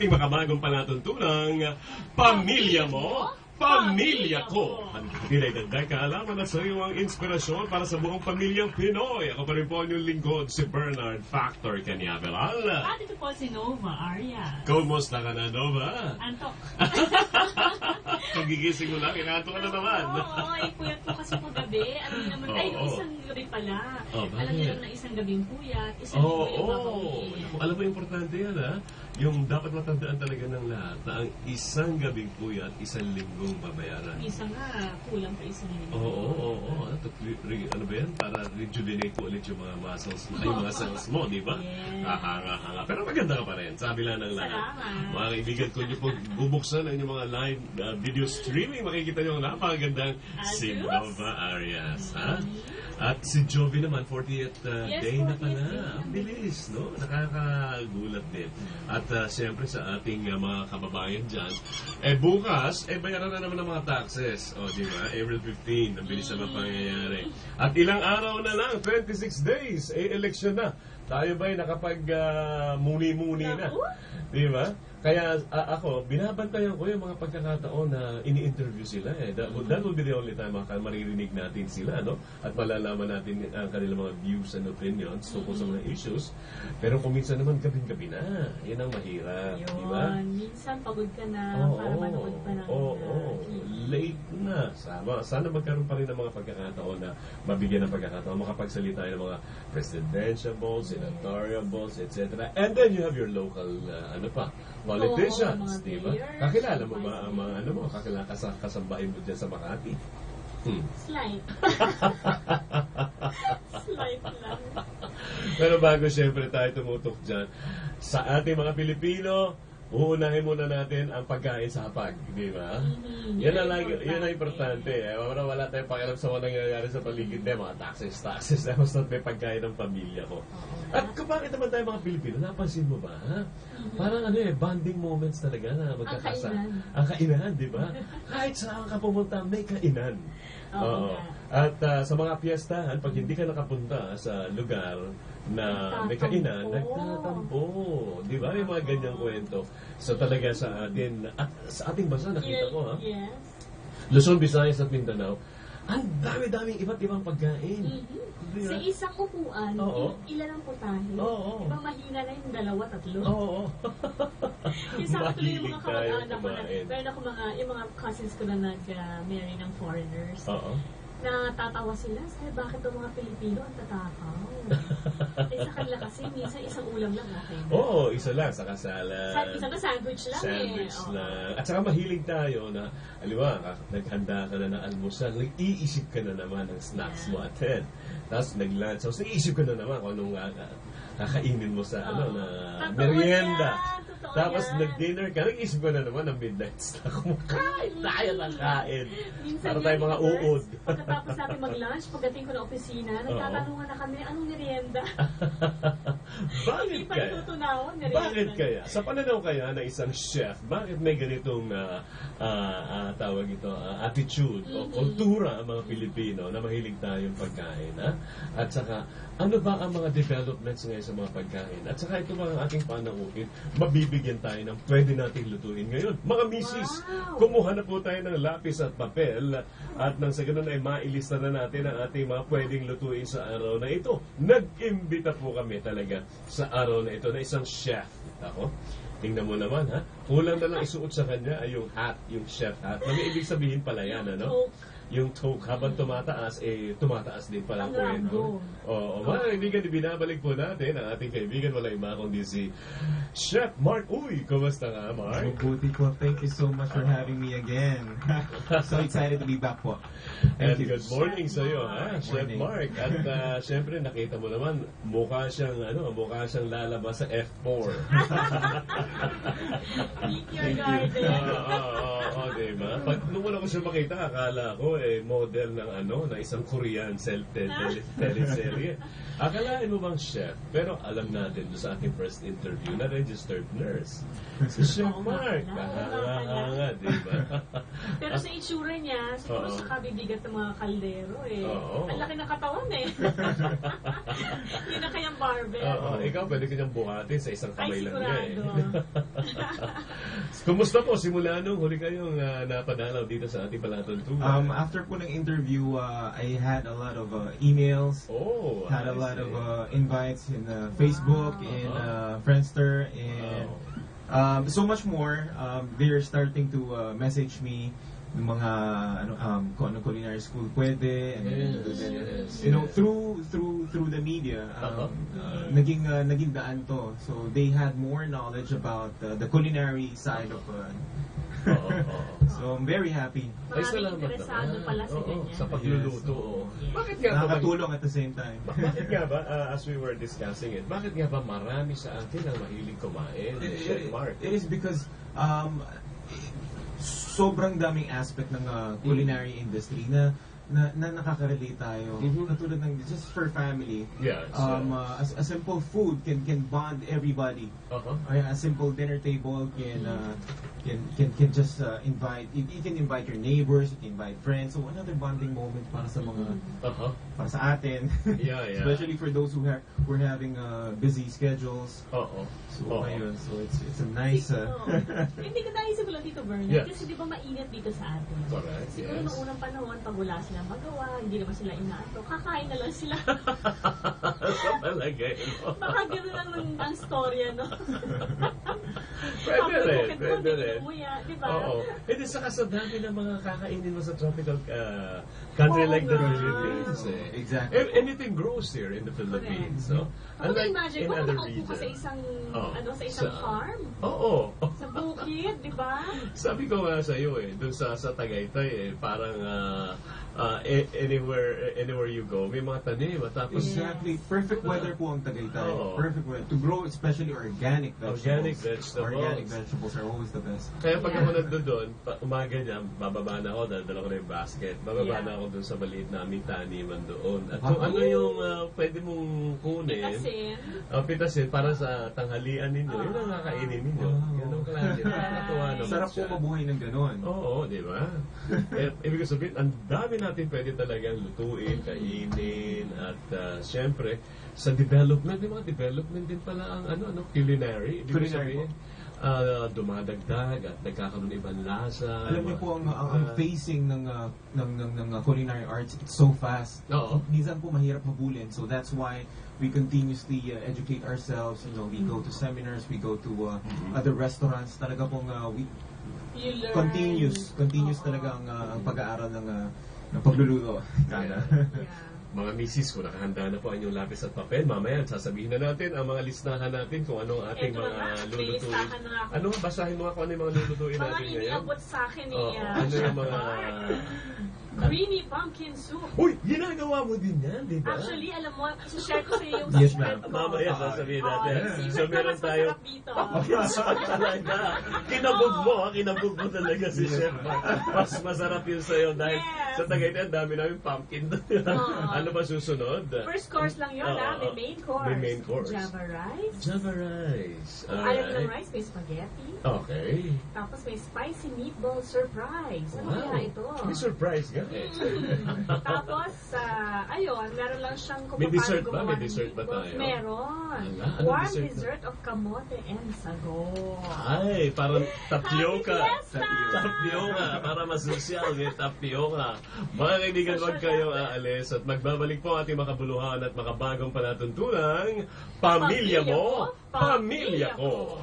Ating makabagong palatuntunang Pamilya Mo, Pamilya Ko. Ang tilay dagdag kaalaman na sa iyo ang inspirasyon para sa buong pamilyang Pinoy. Ako pa rin po ang inyong lingkod, si Bernard Factor Canyaveral. At ito po si Nova Arias. Kumusta ka na, Nova? Antok. Pagigising mo lang, kinato ka na naman. Oo, puyat po kasi po gabi. Ano naman, isang gabi pala. Alam niyo naman na isang gabing puyat, isang gabi babawiin. Alam mo, importante yan, ha? Yung dapat matandaan talaga ng lahat na ang isang gabing puyat, isang linggong babayaran. Isa nga, kulang pa isang linggo. Oo. Ano ba yan? Para rejuvenate ulit yung mga muscles mo, yung mga cells mo, di ba? Yes. Hanga. Pero maganda ka pa rin, sabi lang ng lahat. Salamat. Mga kaibigan ko nyo po, bubuksan ang inyong mga live video streaming, makikita nyo ang napakagandang si Nova Arias. Ha? At si Jovi naman, 40th day na pala. Ang bilis, no? Nakakagulat din. At siyempre sa ating mga kababayan dyan, bukas, bayaran na naman ng mga taxes. O, di ba? April 15, ang bilis naman pangyayari. At ilang araw na lang, 26 days, election na. Tayo ba'y nakapag muni-muni na? Di ba? Kaya ako, binabantayan ko yung mga pagkakataon na ini-interview sila. That will be the only time maririnig natin sila, no? At malalaman natin ang kanilang mga views and opinions tungkol sa mga issues. Pero kung minsan naman gabing-gabi na, yun ang mahirap, di ba? Minsan pagod ka na para manood pa ng late na. Sana magkaroon pa rin ng mga pagkakataon na mabigyan ng pagkakataon, makapagsalita ng mga presidential balls, senatorial balls, etc. And then you have your local, politicians, di ba? Kakilala mo ba ang mga, kakilala kasambahin mo dyan sa Makati? Slight. Slight lang. Pero bago siyempre tayo tumutok dyan, sa ating mga Pilipino, uunahin muna natin ang pagkain sa hapag, di ba? Yan ang importante. Wala tayong pakialam sa mga nangyayari sa paligid tayo, mga taxes. Tapos may pagkain ng pamilya ko. At kung bakit naman tayo mga Pilipino, napansin mo ba? Parang bonding moments talaga na magkakasama. Ang kainan, di ba? Kahit saan ka pumunta, may kainan. Oo. At sa mga piyestahan, pag hindi ka nakapunta sa lugar na may kainan, nagtatampo. Di ba? May mga ganyang kwento. So talaga sa atin, at sa ating bansa, nakita ko, ha? Yes. Luzon, Visayas at Mindanao, ang dami-daming iba't ibang pagkain. Sa isang upuan, ilan ang putahe? Diba mahina na yung 2-3? Oo. Yung sa tuloy yung mga kamag-anak ko na, meron ako yung mga cousins ko na nag-marry ng foreigners. Natatawa sila. Sabi, bakit ang mga Pilipino ang tatakaw? Sa kanila kasi, minsan isang ulam lang okay na. Oo, isa lang sa kasalan. Isang sandwich lang Sandwich lang. At saka mahilig tayo na, aliwa, naghanda ka na ng almusal, nag-iisip ka na naman ng snacks mo at 10. Tapos nag-lunch. Tapos nag-iisip ka na naman kung anong kakainin mo sa merienda. Tapos nag-dinner ka, nag-isip ko na naman ng midnight snack mo. Kain tayo ng kain. Para tayo mga uod. Pagkatapos natin mag-lunch, pagdating ko na opisina, nagtatanungan na kami, anong merienda? Bakit kaya? Bakit kaya? Sa pananaw kaya na isang chef, bakit may ganitong tawag ito, attitude o kultura ang mga Pilipino na mahilig tayong pagkain? At saka, ano ba ang mga developments ngayon sa mga pagkain? At saka ito mga ating panangukin, mabibigyan tayo ng pwede nating lutuin ngayon. Mga misis, kumuha na po tayo ng lapis at papel at nang sa ganun ay mailista na natin ang ating mga pwedeng lutuin sa araw na ito. Nag-imbita po kami talaga sa araw na ito na isang chef. Ako, tingnan mo naman ha, kulang na lang isuot sa kanya ay yung hat, yung chef hat. May ibig sabihin pala yan, ano? Yung toke, habang tumataas, tumataas din pala ang kwento. Mga kaibigan, binabalik po natin ang ating kaibigan, wala iba kundi si Chef Mark. Uy, kumusta nga, Mark? Mabuti po. Thank you so much for having me again. So excited to be back po. And good morning sa iyo, Chef Mark. At syempre, nakita mo naman, mukha siyang lalabas sa F4. Meet your garden. Diba? Nung una ko siya makita, akala ko model ng ng isang Korean teleserye. Akalain mo bang chef? Pero alam natin doon sa ating first interview na registered nurse. Si Chef Mark. Kahanga, di ba? Pero sa itsura niya, siguro sa kabibigat ng mga kaldero ang laki ng katawan Yun ang kanyang barbell. Ikaw, pwede kanyang buhatin sa isang kamay lang niya sigurado. Kumusta po? Simula nung huli kayong napadalaw dito sa ating palatuntunan? After po ng interview, I had a lot of emails. Had a lot of invites in Facebook, in Friendster, and so much more. They're starting to message me ng mga kung anong culinary school pwede, and you know, through the media, naging daan to. So they had more knowledge about the culinary side of so I'm very happy. Maraming interesado pala sa ganyan. Sa pagluluto. Bakit nga ba? Nakakatulong at the same time. Bakit nga ba, as we were discussing it, bakit nga ba marami sa atin ang mahilig kumain? Chef Mark. It is because sobrang daming aspect ng culinary industry na nakaka-relate tayo. Katulad ng just for family. A simple food can bond everybody. A simple dinner table can just invite, you can invite your neighbors, you can invite friends. So another bonding moment para sa mga para sa atin. Especially for those who are having busy schedules. So ayun, so it's a nice Hindi ko naisip ko lang dito, Bernard, kasi di ba mainit dito sa atin. Correct. Siguro noong unang panahon, pag wala silang magawa, hindi naman sila inaato, kakain na lang sila. Sa palagay mo. Baka gano'n lang ang storya, no? Pwede rin. Di ba? Hindi, saka sa dami ng mga kakainin mo sa tropical country like the Philippines. Exactly. Anything grows here in the Philippines. So, unlike imagine in mo, other nakaupo ka regions. sa isang farm. Sa bukid, di ba? Sabi ko nga sa iyo doon sa Tagaytay parang anywhere you go, may mga tanim. Tapos exactly. Perfect weather po ang Tagaytay. Perfect weather. To grow especially organic vegetables. Organic vegetables are always the best. Kaya pag ako nandun doon, umaga niya, bababa na ako, dala ko na yung basket. Bababa na ako doon sa maliit naming taniman doon. At kung ano yung pwede mong kunin, pitasin para sa tanghalian ninyo, yun ang kakainin ninyo. Ganun klase. Nakakatuwa naman sarap po mabuhay ng gano'n. Oo, di ba? Ibig sabihin, ang dami natin pwede talagang lutuin, kainin, at syempre, sa development, may mga development din pala ang culinary. Ibig sabihin, dumadagdag at nagkakaroon ibang lasa. Alam niyo po, ang facing ng culinary arts, it's so fast. Minsan po mahirap mabulin. So that's why we continuously educate ourselves. You know, we go to seminars, we go to other restaurants. Talaga pong continuous talaga ang pag-aaral ng pagluluto. Mga misis, kung nakahanda na po ang inyong lapis at papel, mamaya sasabihin na natin ang mga listahan natin kung ano ang ating mga lulutuin. Basahin mo kung ano yung mga lulutuin natin ngayon. Mga iniabot sa akin ano yung mga creamy pumpkin soup. Uy, ginagawa mo din yan, di ba? Actually, alam mo, share ko sa iyo yung Yes, secret ma'am. ko. Mamaya sasabihin natin. So, meron tayo dito. Pumpkin soup talaga. Kinabog mo talaga si Chef Mark. Mas masarap yun sa'yo dahil sa Tagaytay, ang dami namin pumpkin. Ano ba susunod? First course lang yun, may main course. May main course. Java rice. Java rice. Ayaw ng rice, may spaghetti. Okay. Tapos may spicy meatball surprise. Ano kaya ito? May surprise nga Tapos, ayun, meron lang siyang kung may dessert ba? gumawa May dessert ba tayo? Meron. Warm dessert of kamote and sago. Ay, parang tapioca. Tapioca. Para masosyal, may tapioca. Mga kaibigan, huwag kayong aalis at magbabalik po ang ating makabuluhan at makabagong palatuntunang Pamilya Mo, Pamilya Ko.